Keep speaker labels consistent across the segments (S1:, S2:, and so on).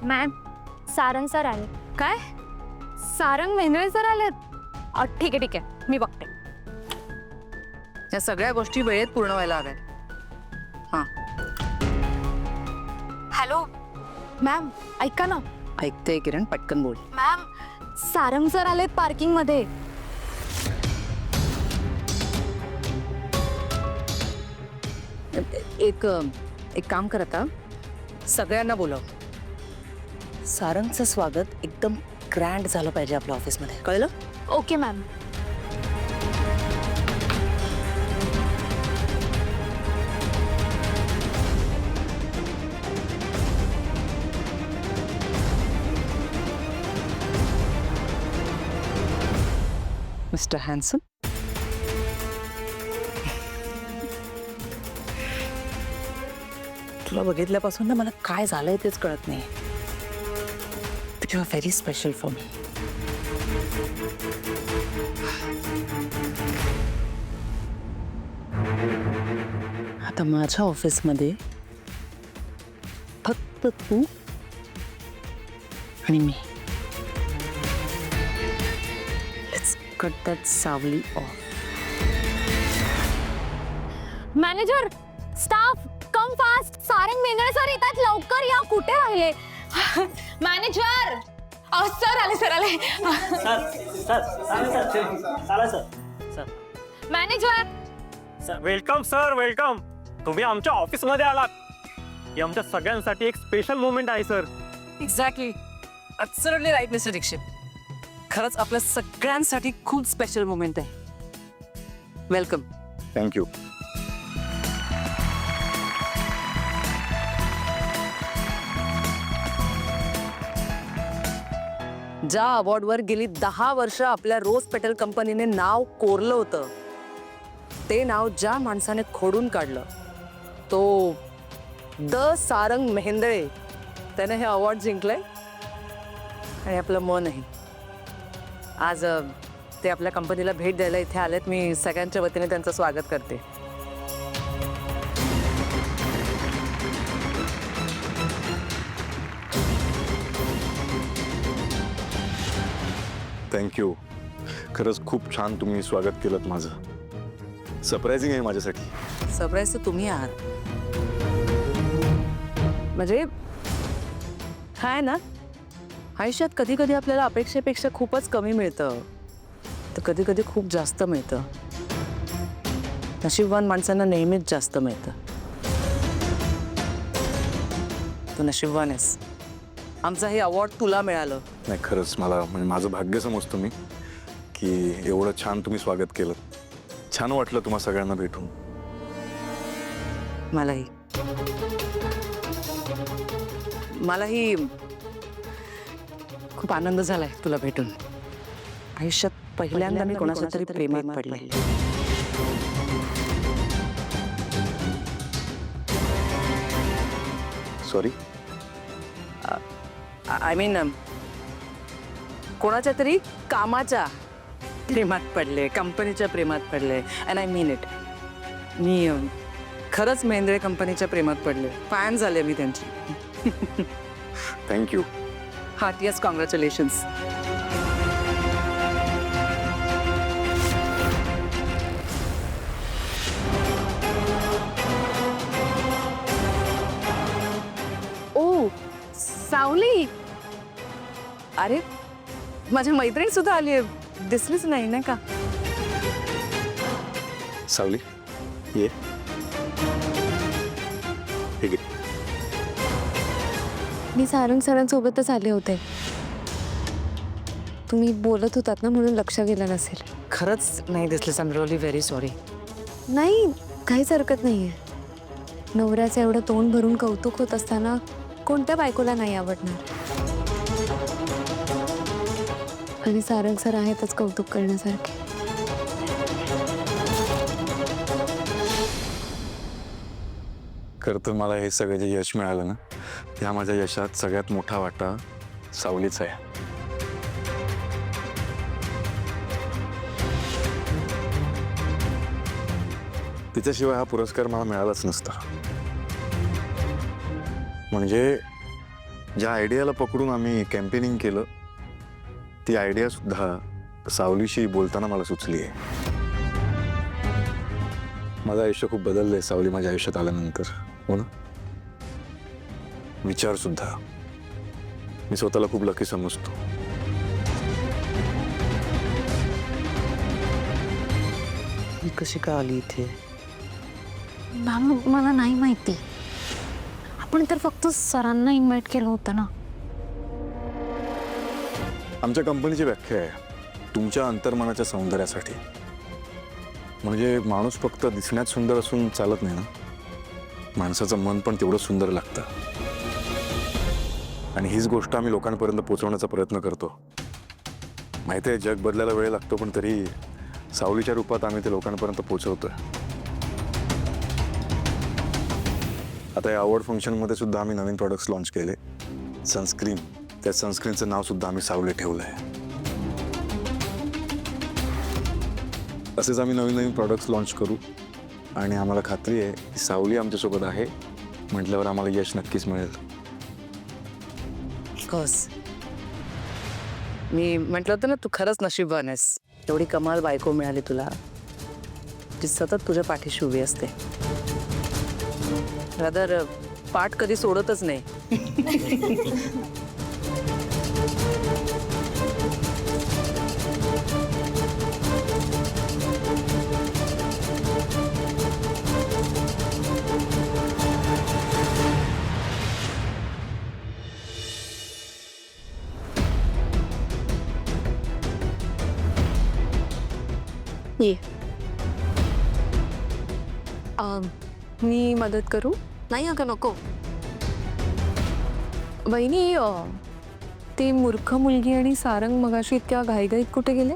S1: Ma'am Sarang sir आले.
S2: काय? Sarang Mendre sir आलेत?
S1: ठीक आहे मी बघते.
S2: या सगळ्या गोष्टी वेळेत पूर्ण व्हायला हव्यात. हां,
S1: हॅलो मॅम, ऐका ना.
S2: ऐकते किरण, पटकन बोल.
S1: मॅम सारंग सर आलेत पार्किंग मध्ये.
S2: एक काम कर, आता सगळ्यांना बोलव. सारंगचं स्वागत एकदम ग्रँड झालं पाहिजे आपल्या ऑफिसमध्ये, कळलं?
S1: Okay ma'am.
S2: मिस्टर हॅन्सम, तुला बघितल्यापासून ना मला काय झालंय तेच कळत नाही. You are very special for me. आता माझ्या ऑफिसमध्ये फक्त तू आणि मी. लेट्स कट दॅट सावली off.
S1: Manager, staff, come fast. Sarang Mendre sir येतात, लवकर या. कुठे राहिले? मॅनेजर, सर आले, सर आले. मॅनेजर.
S3: Welcome sir, welcome. तुम्ही आमच्या ऑफिसमध्ये आलात. ही आमच्या सगळ्यांसाठी एक स्पेशल मोमेंट आहे सर.
S2: Exactly, absolutely right mister Dikshit. खरंच आपल्या सगळ्यांसाठी खूप स्पेशल मोमेंट आहे. वेलकम.
S4: थँक्यू.
S2: ज्या अवॉर्डवर गेली 10 वर्ष आपल्या रोज पेटल कंपनीने नाव कोरलं होतं, ते नाव ज्या माणसाने खोडून काढलं, तो द सारंग मेहेंदळे, त्याने हे अवॉर्ड जिंकलंय आणि आपलं मनही. आज ते आपल्या कंपनीला भेट द्यायला इथे आलेत. मी सगळ्यांच्या वतीने त्यांचं स्वागत करते.
S4: थँक्यू. खरंच खूप छान तुम्ही स्वागत केलं माझं. सरप्रायझिंग आहे माझ्यासाठी.
S2: सरप्राईज तर तुम्ही आहात. म्हणजे काय ना, आयुष्यात कधी कधी आपल्याला अपेक्षेपेक्षा खूपच कमी मिळतं, तर कधी कधी खूप जास्त मिळतं. नशीबवान माणसांना नेहमीच जास्त मिळतं. तू नशीबवान आहेस. आमचा हे अवॉर्ड तुला मिळालं.
S4: नाही, खरंच मला म्हणजे माझं भाग्य समजतो मी की एवढं छान तुम्ही स्वागत केलं. छान वाटलं तुम्हा सगळ्यांना भेटून.
S2: मलाही खूप आनंद झालाय तुला भेटून. आयुष्यात पहिल्यांदा मी कोणाच्या तरी प्रेमात पडले.
S4: सॉरी.
S2: आय मीन कोणाच्या तरी कामाच्या प्रेमात पडले, कंपनीच्या प्रेमात पडले. And I mean it. मी खरंच मेंद्रे कंपनीच्या प्रेमात पडले. फॅन झाले मी त्यांची.
S4: थँक्यू.
S2: Heartiest congratulations. ओ सावली, अरे माझी मैत्रीण सुद्धा आली आहे. दिसलीच नाही ना का?
S4: सावली, ये. ठीक आहे.
S1: मी सारंग सरांसोबतच आले होते. तुम्ही बोलत होतात ना, म्हणून लक्ष गेलं नसेल.
S2: खरंच नाही दिसलीस. I am really very sorry.
S1: नाही, काहीच हरकत नाहीये. नवऱ्याचं एवढं तोंड भरून कौतुक होत असताना कोणत्या बायकोला नाही आवडणार? आणि सारंग सर आहेतच कौतुक करण्यासारखे.
S4: खरं तर मला हे सगळं जे यश मिळालं ना, त्या माझ्या यशात सगळ्यात मोठा वाटा सावलीचा आहे. तिच्याशिवाय हा पुरस्कार मला मिळालाच नसता. म्हणजे ज्या आयडियाला पकडून आम्ही कॅम्पेनिंग केलं ती आयडिया सुद्धा सावलीशी बोलताना मला सुचली आहे. माझं आयुष्य खूप बदललंय सावली माझ्या आयुष्यात आल्यानंतर. हो ना? विचार सुद्धा. मी स्वतःला खूप लकी समजतो.
S2: ही कशी काय आली इथे?
S1: मॅम मला नाही माहिती. आपण तर फक्त सरांना इन्व्हाइट केलं होतं ना.
S4: आमच्या कंपनीची व्याख्या आहे तुमच्या अंतर्मनाच्या सौंदर्यासाठी. म्हणजे माणूस फक्त दिसण्यात सुंदर असून चालत नाही ना, माणसाचं मन पण तेवढं सुंदर लागतं. आणि हीच गोष्ट आम्ही लोकांपर्यंत पोहोचवण्याचा प्रयत्न करतो. माहिती आहे जग बदलायला वेळ लागतो, पण तरी सावलीच्या रूपात आम्ही ते लोकांपर्यंत पोहोचवतोय. आता या अवॉर्ड फंक्शनमध्ये सुद्धा आम्ही नवीन प्रॉडक्ट्स लॉन्च केले. सनस्क्रीन, त्या सनस्क्रीनचं नाव सुद्धा आम्ही सावली ठेवलं आहे. असेच आम्ही नवीन नवीन प्रॉडक्ट्स लॉन्च करू आणि आम्हाला खात्री आहे की सावली आमच्यासोबत आहे म्हटल्यावर आम्हाला यश नक्कीच मिळेल.
S2: कस मी म्हटलं होतं ना, तू खरंच नशीबवान आहेस. एवढी कमाल बायको मिळाली तुला, जी सतत तुझ्या पाठीशी उभी असते. रादर पाठ कधी सोडतच नाही.
S1: ये.
S5: मी मदत करू?
S1: नाही अगं नको.
S5: वहिनी, ती मूर्ख मुलगी आणि सारंग मगाशी इतक्या घाईघाईत कुठे गेले?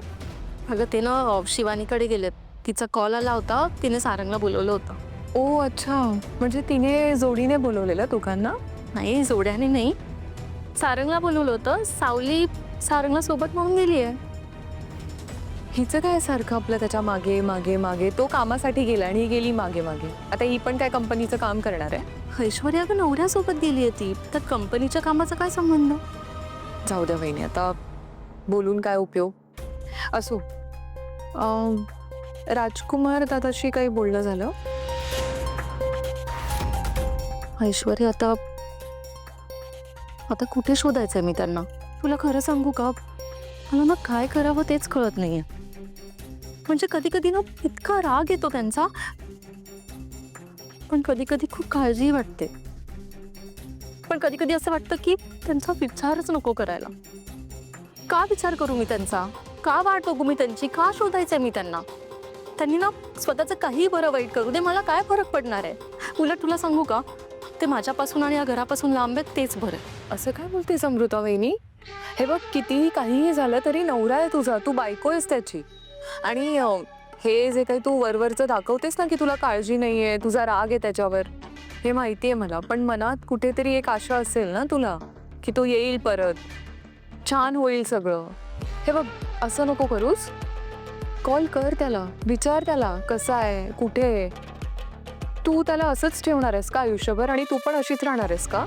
S1: अगं ते ना शिवानीकडे गेलेत. तिचा कॉल आला होता, तिने सारंगला बोलवलं होतं.
S5: ओ अच्छा, म्हणजे तिने जोडीने बोलवलेलं दोघांना?
S1: नाही जोड्याने नाही, सारंगला बोलवलं होतं. सावली सारंगला सोबत म्हणून गेली आहे.
S5: हिचं काय सारखं आपलं त्याच्या मागे मागे मागे? तो कामासाठी गेला आणि ही गेली मागे मागे. आता ही पण काय कंपनीचं काम करणार आहे?
S1: ऐश्वर्या अगं नवऱ्यासोबत गेली आहे ती, तर कंपनीच्या कामाचा काय संबंध?
S5: जाऊ द्या वहिनी, आता बोलून काय उपयोग. असो, राजकुमार दादाशी काही बोलणं झालं?
S1: ऐश्वर्या आता आता कुठे शोधायचंय मी त्यांना? तुला खरं सांगू का, मला ना काय करावं तेच कळत नाहीये. म्हणजे कधी कधी ना इतका राग येतो त्यांचा, पण कधी कधी खूप काळजी वाटते. पण कधी कधी असं वाटतं की त्यांचा विचारच नको करायला. का विचार करू मी त्यांचा? का वाट बघू मी त्यांची? का शोधायचंय मी त्यांना? त्यांनी ना स्वतःचं काही बरं वाईट करू दे, मला काय फरक पडणार आहे? उलट तुला सांगू का, ते माझ्यापासून आणि या घरापासून लांब आहेत तेच बरं.
S5: असं काय बोलतेस अमृता वहिनी? हे बघ, कितीही काहीही झालं तरी नवरा आहे तुझा, तू बायको आहेस त्याची. आणि हे जे काही तू वरवरचं दाखवतेस ना की तुला काळजी नाहीये, तुझा राग आहे त्याच्यावर, हे माहिती आहे मला. पण मनात कुठेतरी एक आशा असेल ना तुला की तो येईल परत, छान होईल सगळं. हे बघ, असं नको करूस. कॉल कर त्याला, विचार त्याला कसा आहे, कुठे आहे. तू त्याला असंच ठेवणार आहेस का आयुष्यभर? आणि तू पण अशीच राहणार आहेस का?